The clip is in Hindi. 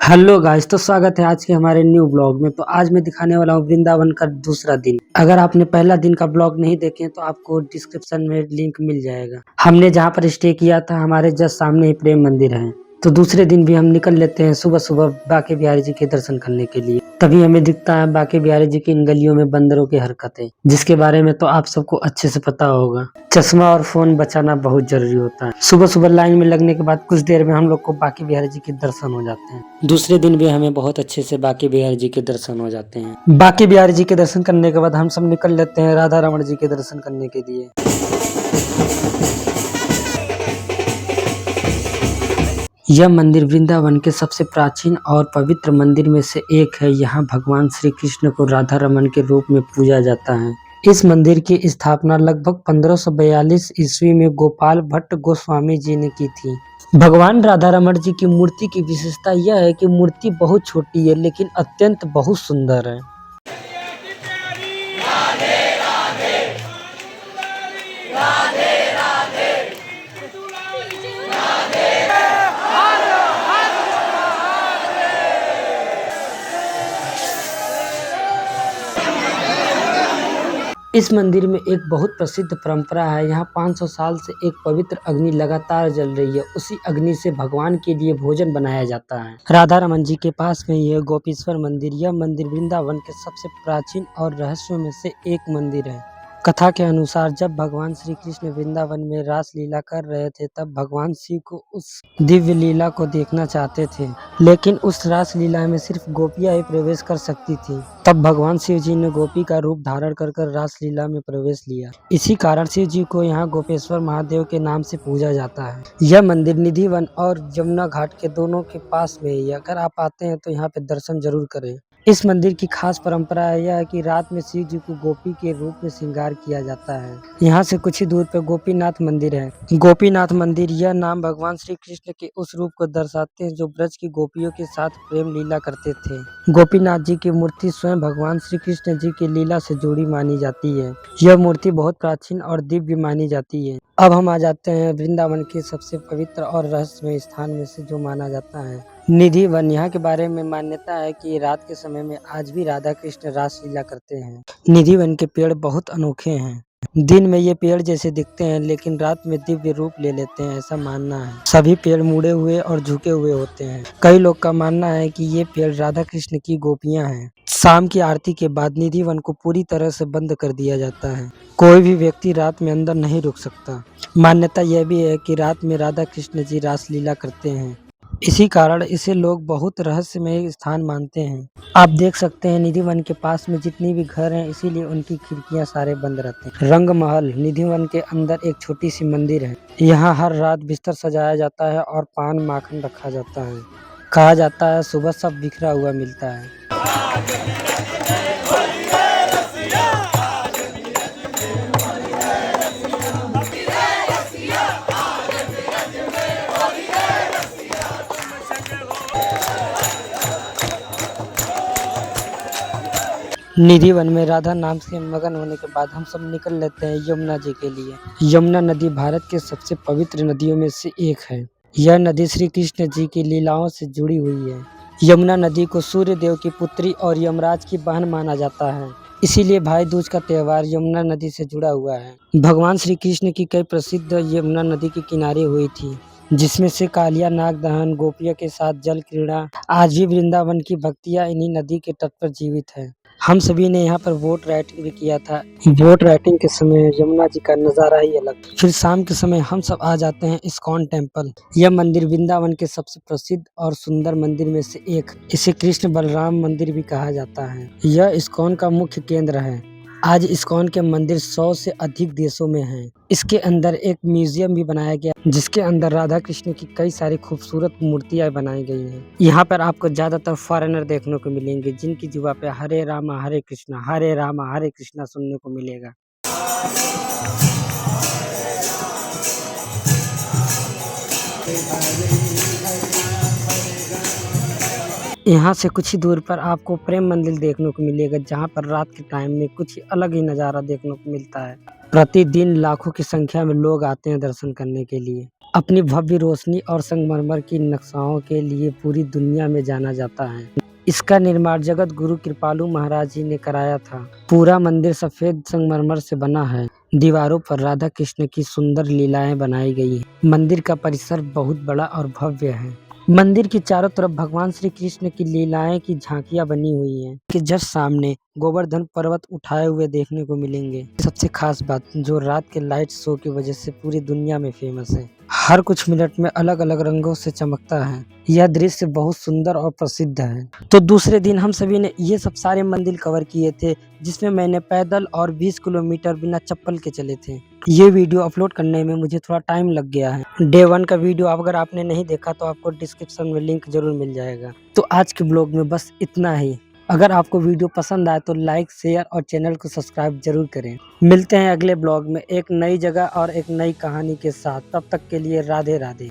हेलो गाइस, तो स्वागत है आज के हमारे न्यू ब्लॉग में। तो आज मैं दिखाने वाला हूँ वृंदावन का दूसरा दिन। अगर आपने पहला दिन का ब्लॉग नहीं देखे तो आपको डिस्क्रिप्शन में लिंक मिल जाएगा। हमने जहाँ पर स्टे किया था हमारे जस्ट सामने ही प्रेम मंदिर है। तो दूसरे दिन भी हम निकल लेते हैं सुबह सुबह बांके बिहारी जी के दर्शन करने के लिए। तभी हमें दिखता है बांके बिहारी जी की इन गलियों में बंदरों की हरकतें, जिसके बारे में तो आप सबको अच्छे से पता होगा। चश्मा और फोन बचाना बहुत जरूरी होता है। सुबह सुबह लाइन में लगने के बाद कुछ देर में हम लोग को बांके बिहारी जी के दर्शन हो जाते हैं। दूसरे दिन भी हमें बहुत अच्छे से बांके बिहारी जी के दर्शन हो जाते हैं। बांके बिहारी जी के दर्शन करने के बाद हम सब निकल लेते हैं राधा रमण जी के दर्शन करने के लिए। यह मंदिर वृंदावन के सबसे प्राचीन और पवित्र मंदिर में से एक है। यहाँ भगवान श्री कृष्ण को राधा रमन के रूप में पूजा जाता है। इस मंदिर की स्थापना लगभग 1542 ईस्वी में गोपाल भट्ट गोस्वामी जी ने की थी। भगवान राधा रमण जी की मूर्ति की विशेषता यह है कि मूर्ति बहुत छोटी है लेकिन अत्यंत बहुत सुंदर है। इस मंदिर में एक बहुत प्रसिद्ध परंपरा है। यहाँ 500 साल से एक पवित्र अग्नि लगातार जल रही है। उसी अग्नि से भगवान के लिए भोजन बनाया जाता है। राधा रमन जी के पास में यह गोपीश्वर मंदिर, यह मंदिर वृंदावन के सबसे प्राचीन और रहस्यों में से एक मंदिर है। कथा के अनुसार जब भगवान श्री कृष्ण वृंदावन में रास लीला कर रहे थे तब भगवान शिव को उस दिव्य लीला को देखना चाहते थे, लेकिन उस रास लीला में सिर्फ गोपियां ही प्रवेश कर सकती थी। तब भगवान शिव जी ने गोपी का रूप धारण कर रास लीला में प्रवेश लिया। इसी कारण शिव जी को यहाँ गोपेश्वर महादेव के नाम से पूजा जाता है। यह मंदिर निधिवन और यमुना घाट के दोनों के पास में ही है। अगर आप आते हैं तो यहाँ पे दर्शन जरूर करें। इस मंदिर की खास परंपरा यह है कि रात में शिव जी को गोपी के रूप में श्रृंगार किया जाता है। यहाँ से कुछ ही दूर पर गोपीनाथ मंदिर है। गोपीनाथ मंदिर, यह नाम भगवान श्री कृष्ण के उस रूप को दर्शाते हैं जो ब्रज की गोपियों के साथ प्रेम लीला करते थे। गोपीनाथ जी की मूर्ति स्वयं भगवान श्री कृष्ण जी की लीला से जुड़ी मानी जाती है। यह मूर्ति बहुत प्राचीन और दिव्य मानी जाती है। अब हम आ जाते हैं वृंदावन के सबसे पवित्र और रहस्यमय स्थान में से जो माना जाता है निधि वन। यहाँ के बारे में मान्यता है कि रात के समय में आज भी राधा कृष्ण रास लीला करते हैं। निधि वन के पेड़ बहुत अनोखे हैं। दिन में ये पेड़ जैसे दिखते हैं लेकिन रात में दिव्य रूप ले लेते हैं, ऐसा मानना है। सभी पेड़ मुड़े हुए और झुके हुए होते हैं। कई लोग का मानना है कि ये पेड़ राधा कृष्ण की गोपियां हैं। शाम की आरती के बाद निधि वन को पूरी तरह से बंद कर दिया जाता है। कोई भी व्यक्ति रात में अंदर नहीं रुक सकता। मान्यता यह भी है कि रात में राधा कृष्ण जी रास लीला करते हैं, इसी कारण इसे लोग बहुत रहस्यमय स्थान मानते हैं। आप देख सकते हैं निधि वन के पास में जितनी भी घर हैं इसीलिए उनकी खिड़कियां सारे बंद रहते हैं। रंग महल, निधि वन के अंदर एक छोटी सी मंदिर है। यहाँ हर रात बिस्तर सजाया जाता है और पान माखन रखा जाता है। कहा जाता है सुबह सब बिखरा हुआ मिलता है। निधि वन में राधा नाम से मगन होने के बाद हम सब निकल लेते हैं यमुना जी के लिए। यमुना नदी भारत के सबसे पवित्र नदियों में से एक है। यह नदी श्री कृष्ण जी की लीलाओं से जुड़ी हुई है। यमुना नदी को सूर्य देव की पुत्री और यमराज की बहन माना जाता है, इसीलिए भाई दूज का त्योहार यमुना नदी से जुड़ा हुआ है। भगवान श्री कृष्ण की कई प्रसिद्ध यमुना नदी के किनारे हुई थी, जिसमें से कालिया नाग दहन, गोपियों के साथ जल क्रीड़ा। आज भी वृंदावन की भक्तियां इन्हीं नदी के तट पर जीवित है। हम सभी ने यहाँ पर वोट राइटिंग भी किया था। वोट राइटिंग के समय यमुना जी का नज़ारा ही अलग। फिर शाम के समय हम सब आ जाते हैं इस्कॉन टेम्पल। यह मंदिर वृंदावन के सबसे प्रसिद्ध और सुंदर मंदिर में से एक। इसे कृष्ण बलराम मंदिर भी कहा जाता है। यह इस्कॉन का मुख्य केंद्र है। आज इस्कॉन के मंदिर 100 से अधिक देशों में हैं। इसके अंदर एक म्यूजियम भी बनाया गया जिसके अंदर राधा कृष्ण की कई सारी खूबसूरत मूर्तियां बनाई गई हैं। यहाँ पर आपको ज्यादातर फॉरेनर देखने को मिलेंगे जिनकी जुबान पे हरे रामा हरे कृष्णा सुनने को मिलेगा। यहाँ से कुछ ही दूर पर आपको प्रेम मंदिर देखने को मिलेगा, जहाँ पर रात के टाइम में कुछ ही अलग ही नज़ारा देखने को मिलता है। प्रतिदिन लाखों की संख्या में लोग आते हैं दर्शन करने के लिए। अपनी भव्य रोशनी और संगमरमर की नक्शाओं के लिए पूरी दुनिया में जाना जाता है। इसका निर्माण जगत गुरु कृपालु महाराज जी ने कराया था। पूरा मंदिर सफेद संगमरमर से बना है। दीवारों पर राधा कृष्ण की सुंदर लीलाएं बनाई गई हैं। मंदिर का परिसर बहुत बड़ा और भव्य है। मंदिर के चारों तरफ भगवान श्री कृष्ण की लीलाएं की झांकियां बनी हुई हैं। कि जस्ट सामने गोवर्धन पर्वत उठाए हुए देखने को मिलेंगे। सबसे खास बात जो रात के लाइट शो की वजह से पूरी दुनिया में फेमस है। हर कुछ मिनट में अलग अलग रंगों से चमकता है। यह दृश्य बहुत सुंदर और प्रसिद्ध है। तो दूसरे दिन हम सभी ने ये सब सारे मंदिर कवर किए थे, जिसमें मैंने पैदल और 20 किलोमीटर बिना चप्पल के चले थे। ये वीडियो अपलोड करने में मुझे थोड़ा टाइम लग गया है। डे 1 का वीडियो अगर आपने नहीं देखा तो आपको डिस्क्रिप्शन में लिंक जरूर मिल जाएगा। तो आज के ब्लॉग में बस इतना ही। अगर आपको वीडियो पसंद आए तो लाइक, शेयर और चैनल को सब्सक्राइब जरूर करें। मिलते हैं अगले ब्लॉग में एक नई जगह और एक नई कहानी के साथ। तब तक के लिए राधे राधे।